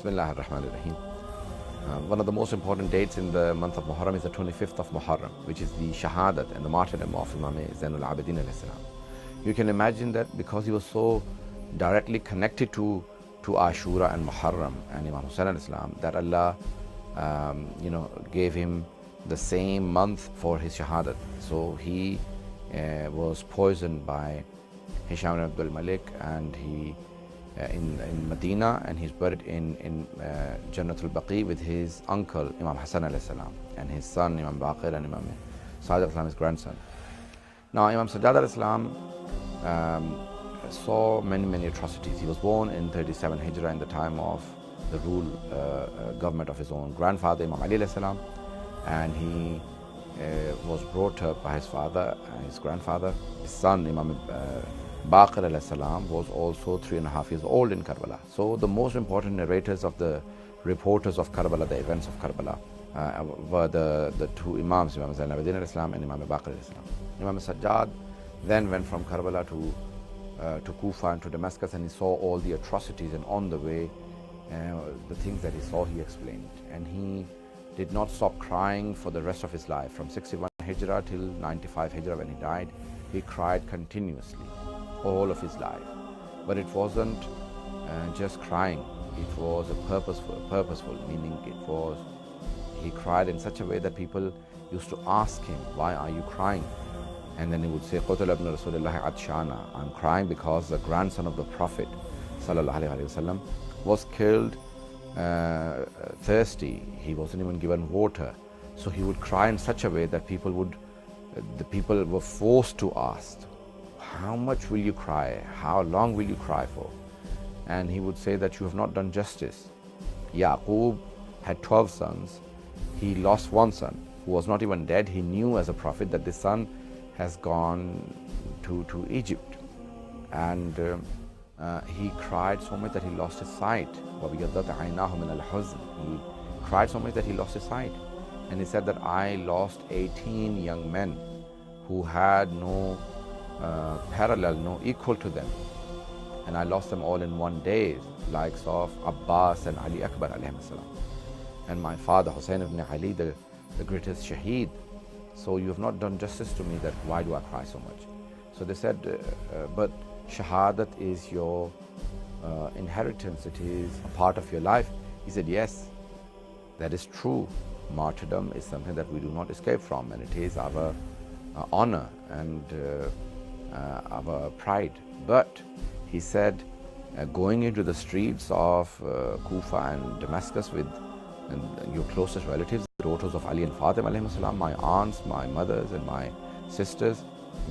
Bismillah ar-Rahman ar-Rahim. One of the most important dates in the month of Moharram is the 25th of Moharram, which is the Shahadat and the Martyrdom of Imam Zainul Abidin alayhi salam. You can imagine that because he was so directly connected to Ashura and Moharram and Imam Hussaian alayhi salam, that Allah gave him the same month for his Shahadat. So he was poisoned by Hisham ibn Abdul Malik, and he in Medina, and he's buried in Jannatul Baqi with his uncle Imam Hassan alayhi salam and his son Imam Baqir and Imam Syed alayhi salam, his grandson. Now Imam Sajjad alayhi salam saw many atrocities. He was born in 37 Hijrah in the time of the government of his own grandfather Imam Ali alayhi salam, and he was brought up by his father and his grandfather. His son Imam Baqir alayhi salam was also 3.5 years old in Karbala. So the most important narrators of the reporters of Karbala, the events of Karbala, were the two Imams, Imam Zainul Abidin alayhi salam and Imam Baqir alayhi salam. Imam Sajjad then went from Karbala to Kufa and to Damascus, and he saw all the atrocities, and on the way the things that he saw he explained, and he did not stop crying for the rest of his life. From 61 Hijrah till 95 Hijrah when he died, he cried continuously all of his life. But it wasn't just crying, it was a purposeful, meaning he cried in such a way that people used to ask him, why are you crying? And then he would say, Qutila ibn Rasulullah Atshana, I'm crying because the grandson of the Prophet sallallahu alaihi wasallam was killed thirsty. He wasn't even given water. So he would cry in such a way that people were forced to ask, how much will you cry? How long will you cry for? And he would say that you have not done justice. Yaqub had 12 sons. He lost one son who was not even dead. He knew as a prophet that this son has gone to Egypt. And he cried so much that he lost his sight. He cried so much that he lost his sight. And he said that I lost 18 young men who had no parallel, no equal to them. And I lost them all in one day, likes of Abbas and Ali Akbar alayhi salam. And my father, Hussain ibn Ali, the greatest Shaheed. So you have not done justice to me, that why do I cry so much? So they said, but Shahadat is your inheritance, it is a part of your life. He said, yes, that is true. Martyrdom is something that we do not escape from, and it is our honor and our pride. But he said, going into the streets of Kufa and Damascus with your closest relatives, the daughters of Ali and Fatima alayhi salam, my aunts, my mothers and my sisters,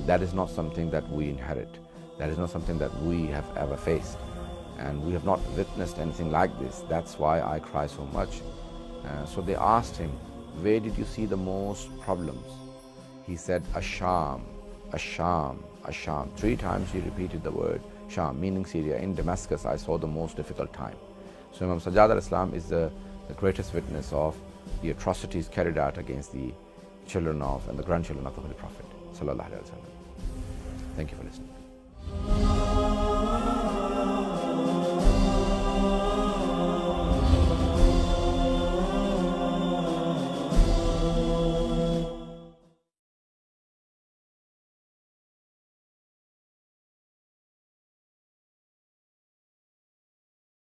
that is not something that we inherit. That is not something that we have ever faced. And we have not witnessed anything like this. That's why I cry so much. So they asked him, where did you see the most problems? He said, Asham, Asham, Asham. 3 times he repeated the word Sham, meaning Syria. In Damascus, I saw the most difficult time. So Imam Sajjad al-Islam is the greatest witness of the atrocities carried out against the children of and the grandchildren of the Holy Prophet sallallahu alaihi wasallam. Thank you for listening.